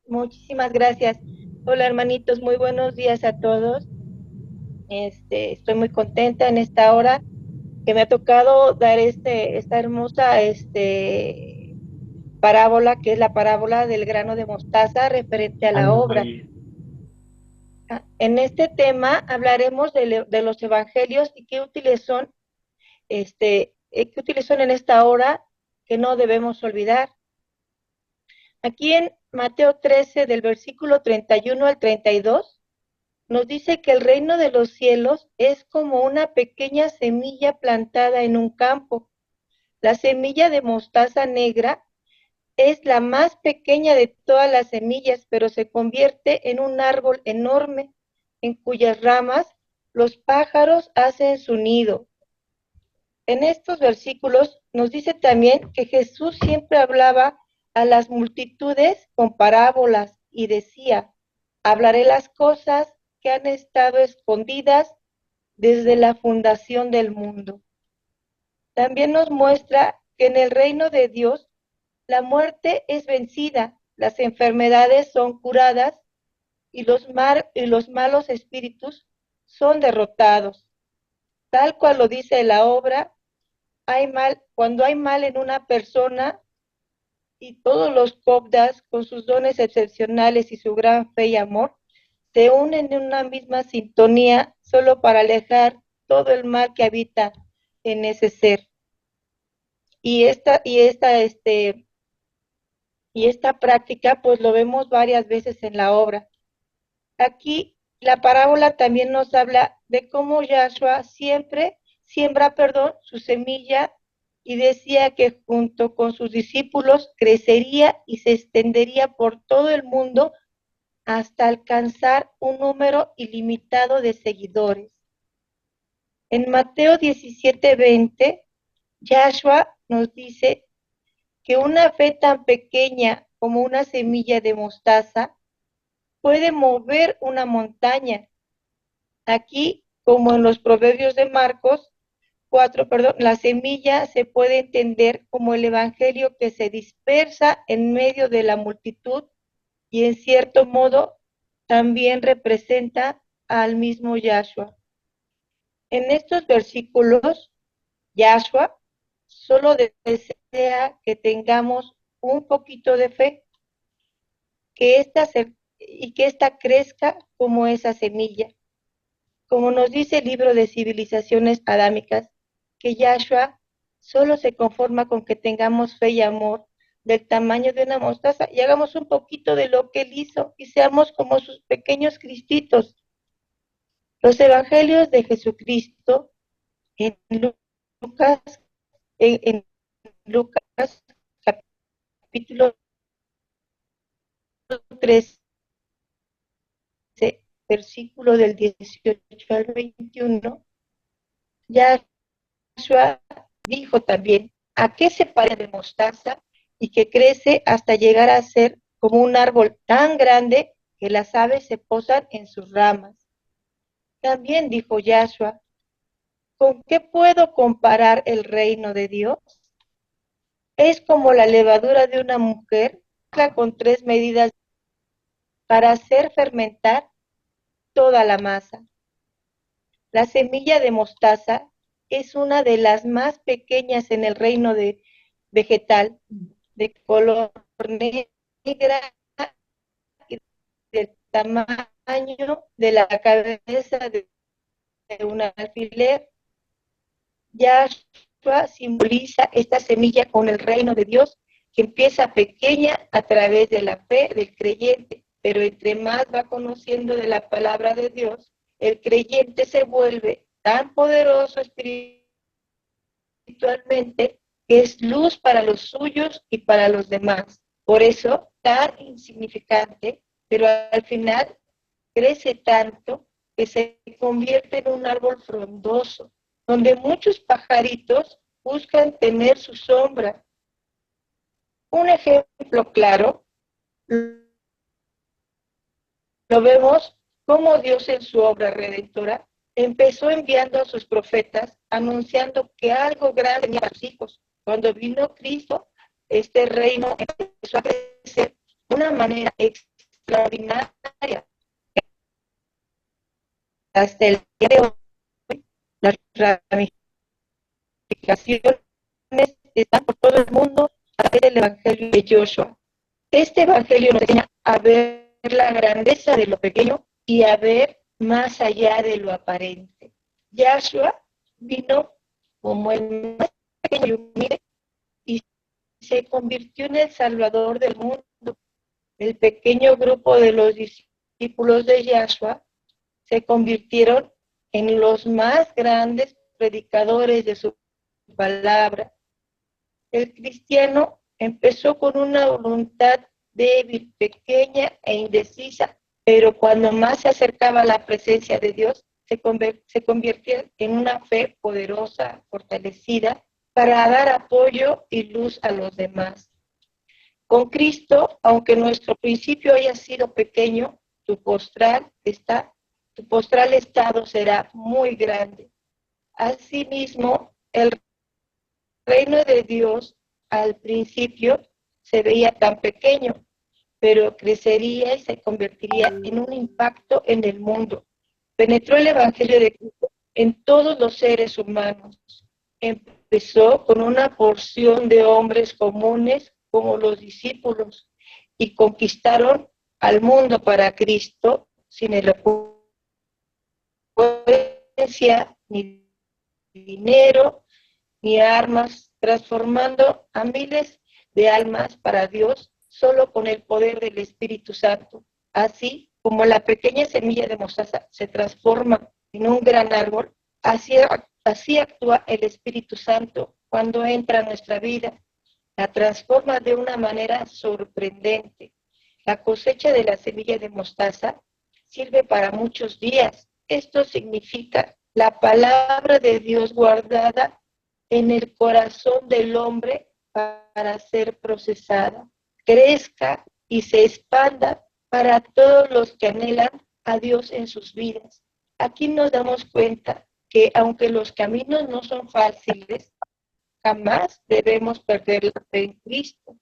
Muchísimas gracias. Hola, hermanitos, muy buenos días a todos. Estoy muy contenta en esta hora que me ha tocado dar esta hermosa parábola, que es la parábola del grano de mostaza referente a la Ave obra. María. En este tema hablaremos de los evangelios y qué útiles son en esta hora que no debemos olvidar. Aquí en Mateo 13, del versículo 31 al 32, nos dice que el reino de los cielos es como una pequeña semilla plantada en un campo. La semilla de mostaza negra es la más pequeña de todas las semillas, pero se convierte en un árbol enorme en cuyas ramas los pájaros hacen su nido. En estos versículos nos dice también que Jesús siempre hablaba a las multitudes con parábolas y decía: hablaré las cosas que han estado escondidas desde la fundación del mundo. También nos muestra que en el reino de Dios la muerte es vencida, las enfermedades son curadas y los malos espíritus son derrotados. Tal cual lo dice la obra, cuando hay mal en una persona y todos los Cobdas, con sus dones excepcionales y su gran fe y amor, se unen en una misma sintonía solo para alejar todo el mal que habita en ese ser. Y esta, y esta, este, y esta práctica, pues lo vemos varias veces en la obra. Aquí la parábola también nos habla de cómo Yahshua siempre siembra, su semilla, y decía que junto con sus discípulos crecería y se extendería por todo el mundo hasta alcanzar un número ilimitado de seguidores. En Mateo 17:20, Yahshua nos dice que una fe tan pequeña como una semilla de mostaza puede mover una montaña. Aquí, como en los proverbios de Marcos 4, la semilla se puede entender como el evangelio que se dispersa en medio de la multitud y en cierto modo también representa al mismo Yahshua. En estos versículos, Yahshua solo desea que tengamos un poquito de fe, que esta y que esta crezca como esa semilla. Como nos dice el libro de Civilizaciones Adámicas, que Yahshua solo se conforma con que tengamos fe y amor del tamaño de una mostaza y hagamos un poquito de lo que él hizo y seamos como sus pequeños cristitos. Los evangelios de Jesucristo en Lucas, en Lucas capítulo 13, versículo del 18 al 21, Yahshua dijo también: ¿a qué se parece de mostaza y que crece hasta llegar a ser como un árbol tan grande que las aves se posan en sus ramas? También dijo Yahshua: ¿con qué puedo comparar el reino de Dios? Es como la levadura de una mujer con 3 medidas para hacer fermentar toda la masa. La semilla de mostaza es una de las más pequeñas en el reino vegetal, de color negra y del tamaño de la cabeza de un alfiler. Yahshua simboliza esta semilla con el reino de Dios, que empieza pequeña a través de la fe del creyente, pero entre más va conociendo de la palabra de Dios, el creyente se vuelve tan poderoso espiritualmente que es luz para los suyos y para los demás. Por eso, tan insignificante, pero al final crece tanto que se convierte en un árbol frondoso, donde muchos pajaritos buscan tener su sombra. Un ejemplo claro lo vemos como Dios en su obra redentora empezó enviando a sus profetas anunciando que algo grande tenía para sus hijos. Cuando vino Cristo, este reino empezó a crecer de una manera extraordinaria. Hasta el día de hoy, las ramificaciones están por todo el mundo a través del Evangelio de Joshua. Este Evangelio nos enseña a ver la grandeza de lo pequeño y a ver más allá de lo aparente. Joshua vino como el más pequeño y humilde y se convirtió en el Salvador del mundo. El pequeño grupo de los discípulos de Joshua se convirtieron en los más grandes predicadores de su palabra. El cristiano empezó con una voluntad débil, pequeña e indecisa, pero cuando más se acercaba a la presencia de Dios, se convirtió en una fe poderosa, fortalecida, para dar apoyo y luz a los demás. Con Cristo, aunque nuestro principio haya sido pequeño, tu postral estado será muy grande. Asimismo, el reino de Dios al principio se veía tan pequeño, pero crecería y se convertiría en un impacto en el mundo. Penetró el Evangelio de Cristo en todos los seres humanos. Empezó con una porción de hombres comunes como los discípulos y conquistaron al mundo para Cristo sin elocuencia, ni dinero, ni armas, transformando a miles de almas para Dios solo con el poder del Espíritu Santo. Así como la pequeña semilla de mostaza se transforma en un gran árbol, así actúa el Espíritu Santo cuando entra a nuestra vida. La transforma de una manera sorprendente. La cosecha de la semilla de mostaza sirve para muchos días. Esto significa la palabra de Dios guardada en el corazón del hombre para ser procesada, crezca y se expanda para todos los que anhelan a Dios en sus vidas. Aquí nos damos cuenta que aunque los caminos no son fáciles, jamás debemos perder la fe en Cristo.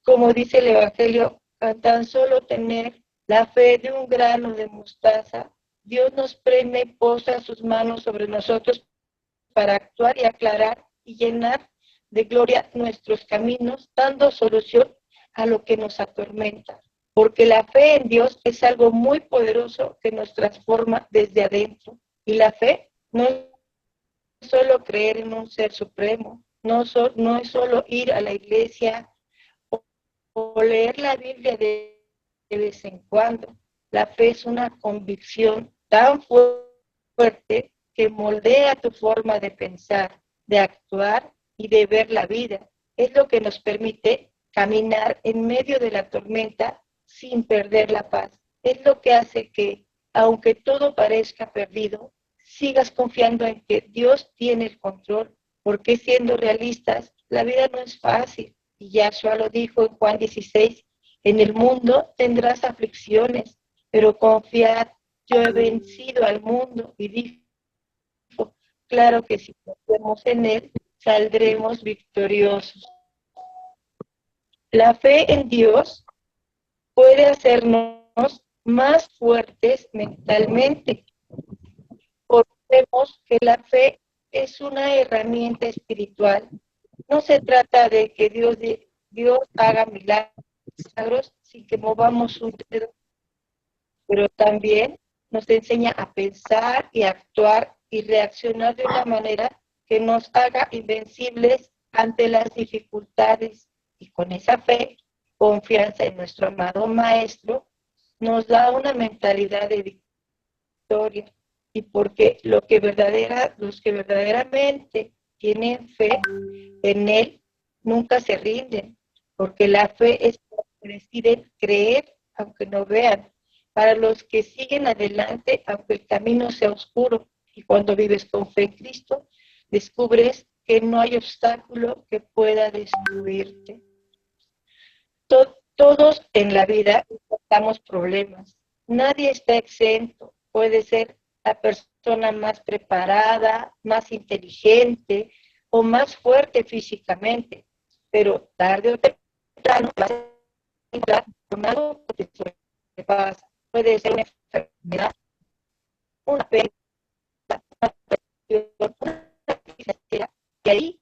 Como dice el Evangelio, a tan solo tener la fe de un grano de mostaza, Dios nos premia y posa sus manos sobre nosotros para actuar y aclarar y llenar de gloria nuestros caminos, dando solución a lo que nos atormenta. Porque la fe en Dios es algo muy poderoso que nos transforma desde adentro. Y la fe no es solo creer en un ser supremo, no es solo ir a la iglesia o leer la Biblia de vez en cuando. La fe es una convicción tan fuerte que moldea tu forma de pensar, de actuar y de ver la vida. Es lo que nos permite caminar en medio de la tormenta sin perder la paz. Es lo que hace que, aunque todo parezca perdido, sigas confiando en que Dios tiene el control, porque siendo realistas, la vida no es fácil. Y Yahshua lo dijo en Juan 16, en el mundo tendrás aflicciones, pero confiad, yo he vencido al mundo. Y dijo, claro que si confiamos en Él, saldremos victoriosos. La fe en Dios puede hacernos más fuertes mentalmente. Vemos que la fe es una herramienta espiritual. No se trata de que Dios haga milagros sin que movamos un dedo, pero también nos enseña a pensar y actuar y reaccionar de una manera que nos haga invencibles ante las dificultades. Y con esa fe, confianza en nuestro amado Maestro, nos da una mentalidad de victoria. Y porque los que verdaderamente tienen fe en Él nunca se rinden, porque la fe es para los que deciden creer aunque no vean, para los que siguen adelante aunque el camino sea oscuro. Y cuando vives con fe en Cristo, descubres que no hay obstáculo que pueda destruirte. Todos en la vida enfrentamos problemas. Nadie está exento. Puede ser la persona más preparada, más inteligente o más fuerte físicamente, pero tarde o temprano vas a con algo que te sobrepasa. Puede ser una enfermedad, una pérdida, una financiera. Y ahí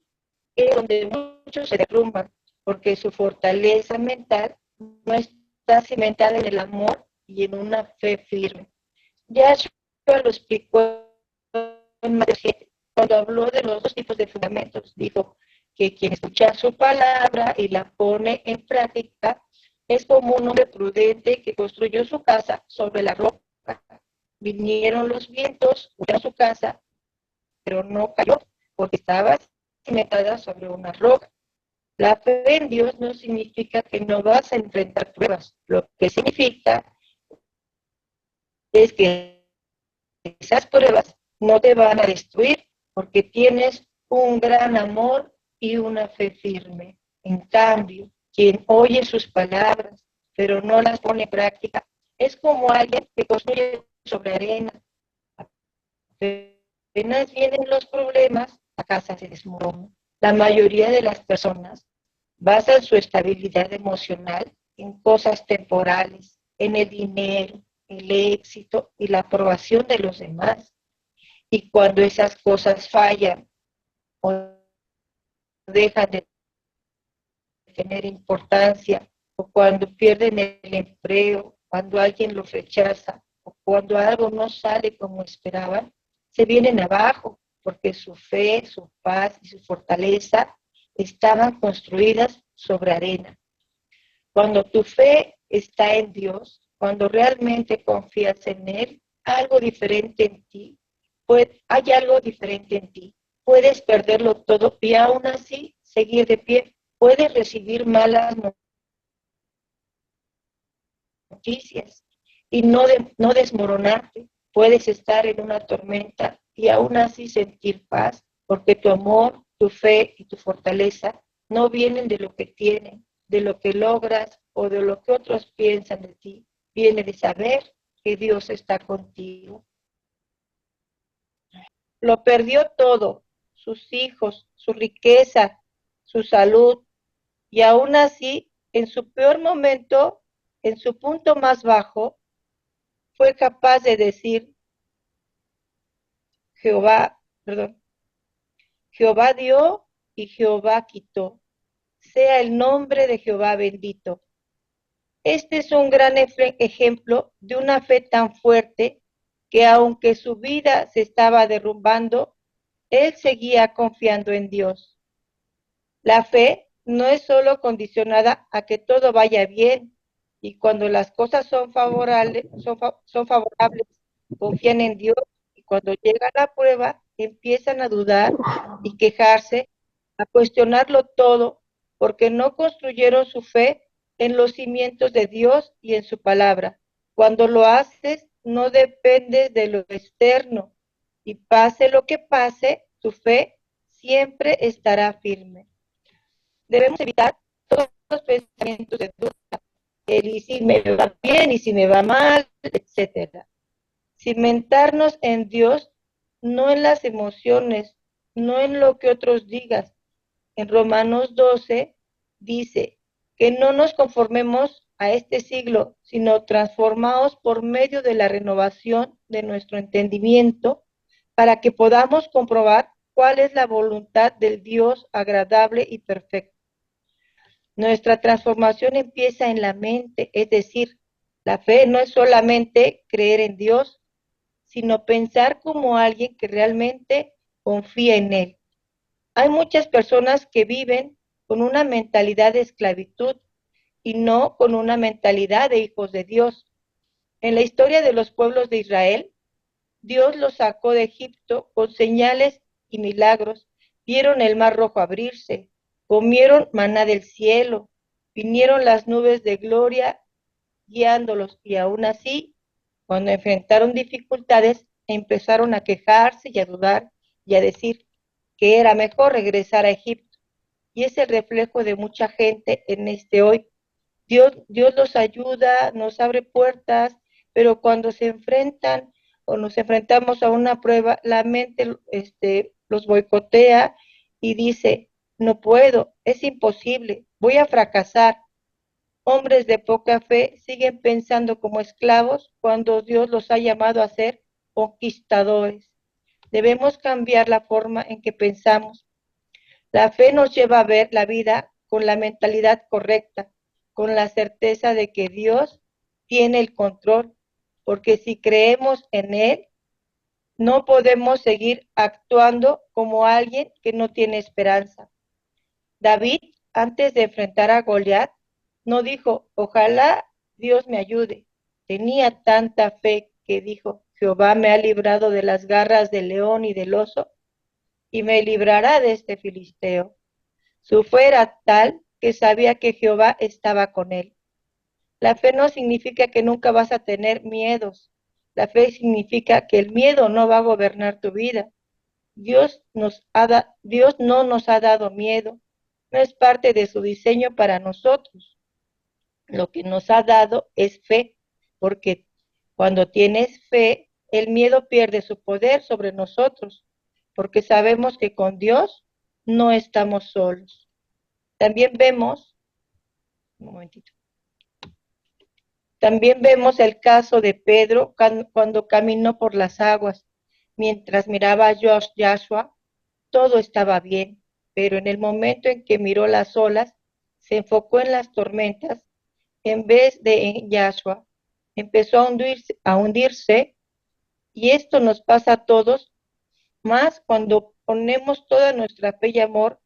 es donde muchos se derrumban, porque su fortaleza mental no está cimentada en el amor y en una fe firme. Yahshua lo explicó en Mateo 7, cuando habló de los dos tipos de fundamentos. Dijo que quien escucha su palabra y la pone en práctica es como un hombre prudente que construyó su casa sobre la roca. Vinieron los vientos, a su casa, pero no cayó porque estaba cimentada sobre una roca. La fe en Dios no significa que no vas a enfrentar pruebas. Lo que significa es que esas pruebas no te van a destruir porque tienes un gran amor y una fe firme. En cambio, quien oye sus palabras pero no las pone en práctica es como alguien que construye sobre arena. Apenas vienen los problemas, la casa se desmorona. La mayoría de las personas basan su estabilidad emocional en cosas temporales, en el dinero, el éxito y la aprobación de los demás. Y cuando esas cosas fallan o dejan de tener importancia, o cuando pierden el empleo, cuando alguien los rechaza, o cuando algo no sale como esperaban, se vienen abajo, porque su fe, su paz y su fortaleza estaban construidas sobre arena. Cuando tu fe está en Dios, cuando realmente confías en Él, algo diferente en ti, pues hay algo diferente en ti. Puedes perderlo todo y aún así seguir de pie. Puedes recibir malas noticias y no desmoronarte. Puedes estar en una tormenta y aún así sentir paz, porque tu amor, tu fe y tu fortaleza no vienen de lo que tienes, de lo que logras o de lo que otros piensan de ti. Viene de saber que Dios está contigo. Lo perdió todo, sus hijos, su riqueza, su salud, y aún así, en su peor momento, en su punto más bajo, fue capaz de decir, Jehová, perdón, Jehová dio y Jehová quitó. Sea el nombre de Jehová bendito. Este es un gran ejemplo de una fe tan fuerte que aunque su vida se estaba derrumbando, él seguía confiando en Dios. La fe no es solo condicionada a que todo vaya bien y cuando las cosas son favorables, confían en Dios y cuando llega la prueba empiezan a dudar y quejarse, a cuestionarlo todo porque no construyeron su fe en los cimientos de Dios y en su palabra. Cuando lo haces, no dependes de lo externo y pase lo que pase, tu fe siempre estará firme. Debemos evitar todos los pensamientos de duda, y si me va bien y si me va mal, etcétera. Cimentarnos en Dios, no en las emociones, no en lo que otros digan. En Romanos 12 dice que no nos conformemos a este siglo, sino transformados por medio de la renovación de nuestro entendimiento para que podamos comprobar cuál es la voluntad del Dios agradable y perfecto. Nuestra transformación empieza en la mente, es decir, la fe no es solamente creer en Dios, sino pensar como alguien que realmente confía en Él. Hay muchas personas que viven con una mentalidad de esclavitud y no con una mentalidad de hijos de Dios. En la historia de los pueblos de Israel, Dios los sacó de Egipto con señales y milagros. Vieron el mar rojo abrirse, comieron maná del cielo, vinieron las nubes de gloria guiándolos y aún así, cuando enfrentaron dificultades, empezaron a quejarse y a dudar y a decir que era mejor regresar a Egipto. Y es el reflejo de mucha gente en este hoy. Dios los ayuda, nos abre puertas, pero cuando se enfrentan o nos enfrentamos a una prueba, la mente los boicotea y dice, no puedo, es imposible, voy a fracasar. Hombres de poca fe siguen pensando como esclavos cuando Dios los ha llamado a ser conquistadores. Debemos cambiar la forma en que pensamos. La fe nos lleva a ver la vida con la mentalidad correcta, con la certeza de que Dios tiene el control, porque si creemos en Él, no podemos seguir actuando como alguien que no tiene esperanza. David, antes de enfrentar a Goliat, no dijo, ojalá Dios me ayude. Tenía tanta fe que dijo, Jehová me ha librado de las garras del león y del oso, y me librará de este filisteo. Su fe era tal que sabía que Jehová estaba con él. La fe no significa que nunca vas a tener miedos. La fe significa que el miedo no va a gobernar tu vida. Dios no nos ha dado miedo. No es parte de su diseño para nosotros. Lo que nos ha dado es fe, porque cuando tienes fe, el miedo pierde su poder sobre nosotros, porque sabemos que con Dios no estamos solos. También vemos, un momentito, también vemos el caso de Pedro cuando caminó por las aguas. Mientras miraba a Joshua, todo estaba bien, pero en el momento en que miró las olas, se enfocó en las tormentas en vez de en Joshua. Empezó a hundirse, y esto nos pasa a todos, más cuando ponemos toda nuestra fe y amor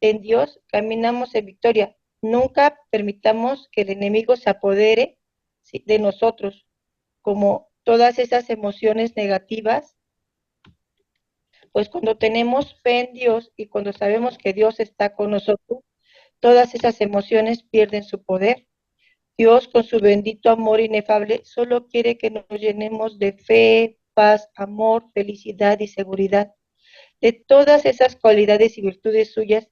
en Dios, caminamos en victoria. Nunca permitamos que el enemigo se apodere de nosotros, como todas esas emociones negativas, pues cuando tenemos fe en Dios y cuando sabemos que Dios está con nosotros, todas esas emociones pierden su poder. Dios, con su bendito amor inefable, solo quiere que nos llenemos de fe, paz, amor, felicidad y seguridad, de todas esas cualidades y virtudes suyas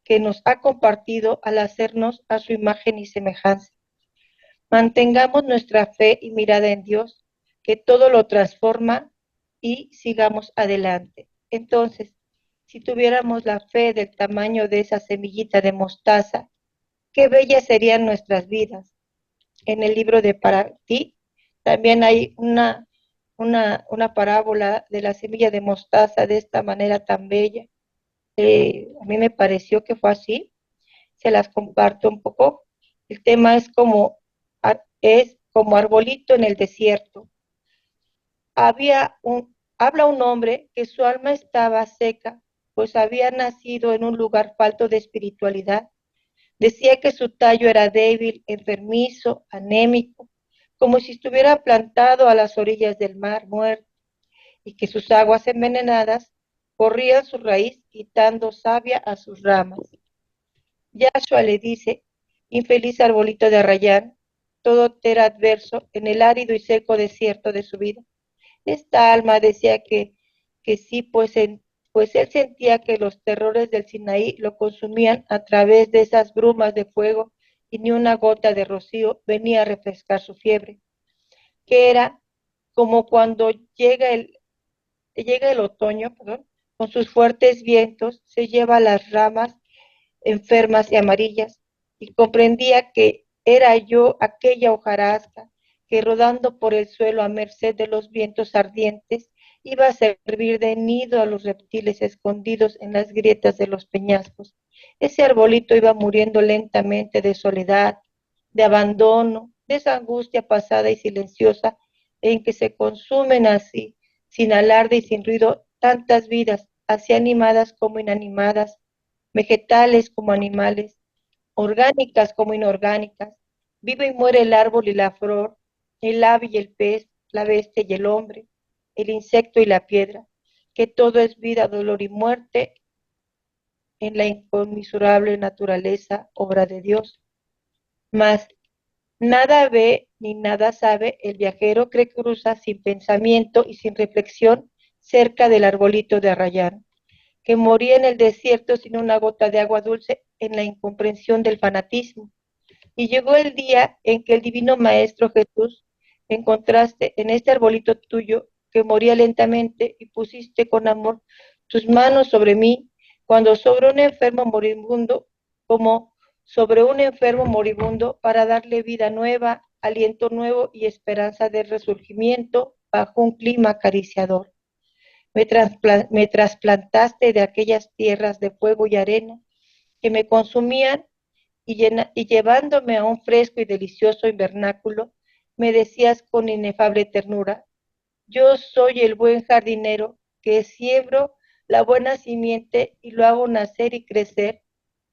que nos ha compartido al hacernos a su imagen y semejanza. Mantengamos nuestra fe y mirada en Dios, que todo lo transforma, y sigamos adelante. Entonces, si tuviéramos la fe del tamaño de esa semillita de mostaza, qué bellas serían nuestras vidas. En el libro de Para ti también hay una parábola de la semilla de mostaza de esta manera tan bella. A mí me pareció que fue así, se las comparto un poco. El tema es como arbolito en el desierto. Habla un hombre que su alma estaba seca, pues había nacido en un lugar falto de espiritualidad. Decía que su tallo era débil, enfermizo, anémico, como si estuviera plantado a las orillas del mar muerto, y que sus aguas envenenadas corrían su raíz, quitando savia a sus ramas. Yashua le dice, infeliz arbolito de Arrayán, todo te era adverso en el árido y seco desierto de su vida. Esta alma decía que sí, pues él sentía que los terrores del Sinaí lo consumían a través de esas brumas de fuego, y ni una gota de rocío venía a refrescar su fiebre, que era como cuando llega el otoño, perdón, con sus fuertes vientos, se lleva las ramas enfermas y amarillas, y comprendía que era yo aquella hojarasca que, rodando por el suelo a merced de los vientos ardientes, iba a servir de nido a los reptiles escondidos en las grietas de los peñascos. Ese arbolito iba muriendo lentamente de soledad, de abandono, de esa angustia pasada y silenciosa en que se consumen así, sin alarde y sin ruido, tantas vidas, así animadas como inanimadas, vegetales como animales, orgánicas como inorgánicas. Vive y muere el árbol y la flor, el ave y el pez, la bestia y el hombre, el insecto y la piedra, que todo es vida, dolor y muerte en la inconmensurable naturaleza, obra de Dios. Mas nada ve ni nada sabe el viajero que cruza sin pensamiento y sin reflexión cerca del arbolito de Arrayán, que moría en el desierto sin una gota de agua dulce en la incomprensión del fanatismo. Y llegó el día en que el divino Maestro Jesús encontraste en este arbolito tuyo que moría lentamente, y pusiste con amor tus manos sobre mí, cuando sobre un enfermo moribundo, como sobre un enfermo moribundo para darle vida nueva, aliento nuevo y esperanza de resurgimiento bajo un clima acariciador. Me trasplantaste de aquellas tierras de fuego y arena que me consumían y llevándome a un fresco y delicioso invernáculo, me decías con inefable ternura: yo soy el buen jardinero que siembro la buena simiente y lo hago nacer y crecer,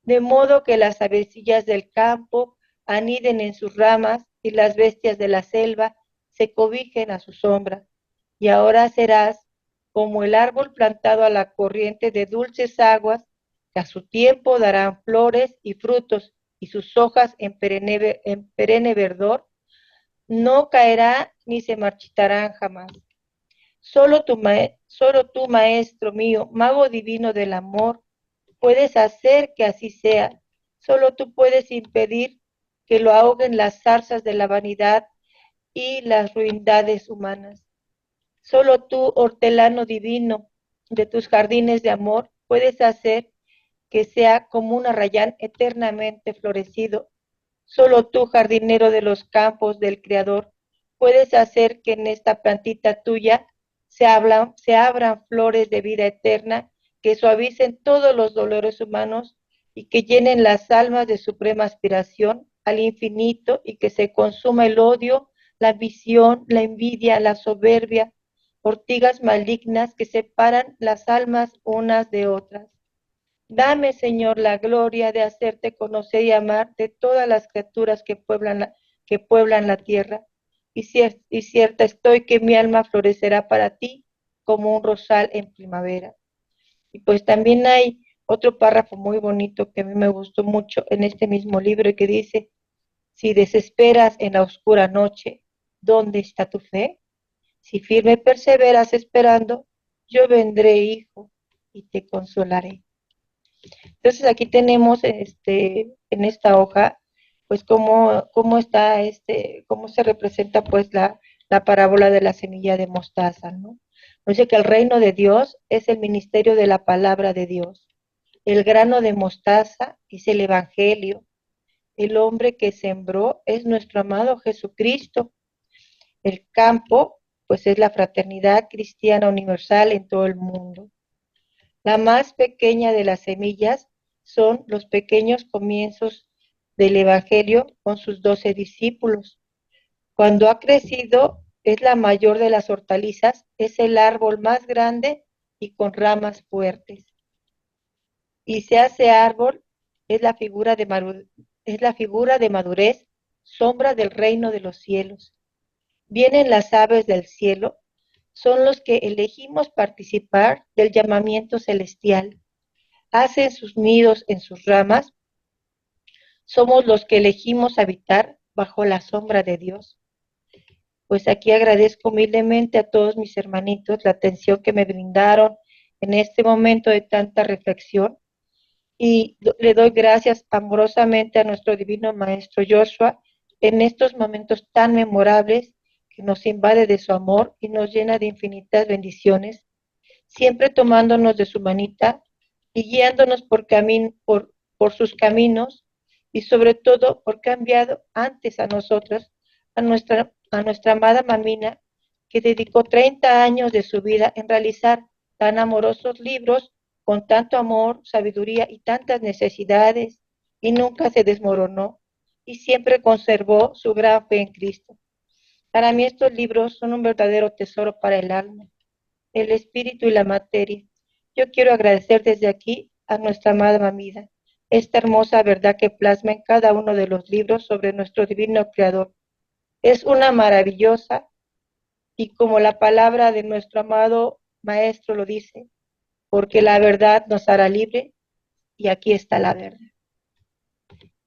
de modo que las avecillas del campo aniden en sus ramas y las bestias de la selva se cobijen a su sombra. Y ahora serás como el árbol plantado a la corriente de dulces aguas, que a su tiempo darán flores y frutos, y sus hojas en perenne verdor no caerá ni se marchitarán jamás. Solo tú, maestro mío, mago divino del amor, puedes hacer que así sea. Solo tú puedes impedir que lo ahoguen las zarzas de la vanidad y las ruindades humanas. Solo tú, hortelano divino de tus jardines de amor, puedes hacer que sea como un arrayán eternamente florecido. Solo tú, jardinero de los campos del Creador, puedes hacer que en esta plantita tuya se abran flores de vida eterna que suavicen todos los dolores humanos y que llenen las almas de suprema aspiración al infinito y que se consuma el odio, la ambición, la envidia, la soberbia, ortigas malignas que separan las almas unas de otras. Dame, Señor, la gloria de hacerte conocer y amar de todas las criaturas que pueblan la tierra. Y cierta estoy que mi alma florecerá para ti como un rosal en primavera. Y pues también hay otro párrafo muy bonito que a mí me gustó mucho en este mismo libro que dice: si desesperas en la oscura noche, ¿dónde está tu fe? Si firme perseveras esperando, yo vendré, hijo, y te consolaré. Entonces aquí tenemos en esta hoja, pues cómo está cómo se representa pues la parábola de la semilla de mostaza, ¿no? Dice que el reino de Dios es el ministerio de la palabra de Dios. El grano de mostaza es el evangelio. El hombre que sembró es nuestro amado Jesucristo. El campo, pues es la fraternidad cristiana universal en todo el mundo. La más pequeña de las semillas son los pequeños comienzos del Evangelio con sus 12 discípulos. Cuando ha crecido, es la mayor de las hortalizas, es el árbol más grande y con ramas fuertes. Y se hace árbol, es la figura de madurez, sombra del reino de los cielos. Vienen las aves del cielo, son los que elegimos participar del llamamiento celestial. Hacen sus nidos en sus ramas, somos los que elegimos habitar bajo la sombra de Dios. Pues aquí agradezco humildemente a todos mis hermanitos la atención que me brindaron en este momento de tanta reflexión y le doy gracias amorosamente a nuestro divino Maestro Joshua en estos momentos tan memorables que nos invade de su amor y nos llena de infinitas bendiciones, siempre tomándonos de su manita y guiándonos por sus caminos y sobre todo porque ha enviado antes a nosotros, a nuestra amada mamina, que dedicó 30 años de su vida en realizar tan amorosos libros con tanto amor, sabiduría y tantas necesidades, y nunca se desmoronó y siempre conservó su gran fe en Cristo. Para mí estos libros son un verdadero tesoro para el alma, el espíritu y la materia. Yo quiero agradecer desde aquí a nuestra amada mamida esta hermosa verdad que plasma en cada uno de los libros sobre nuestro divino creador. Es una maravillosa y como la palabra de nuestro amado maestro lo dice, porque la verdad nos hará libre y aquí está la verdad.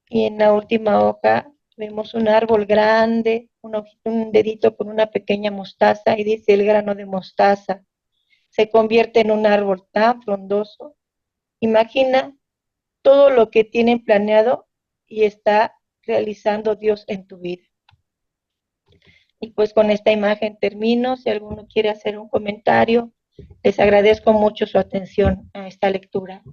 Y en la última hoja vemos un árbol grande, un dedito con una pequeña mostaza y dice: el grano de mostaza se convierte en un árbol tan frondoso. Imagina todo lo que tienen planeado y está realizando Dios en tu vida. Y pues con esta imagen termino. Si alguno quiere hacer un comentario, les agradezco mucho su atención a esta lectura.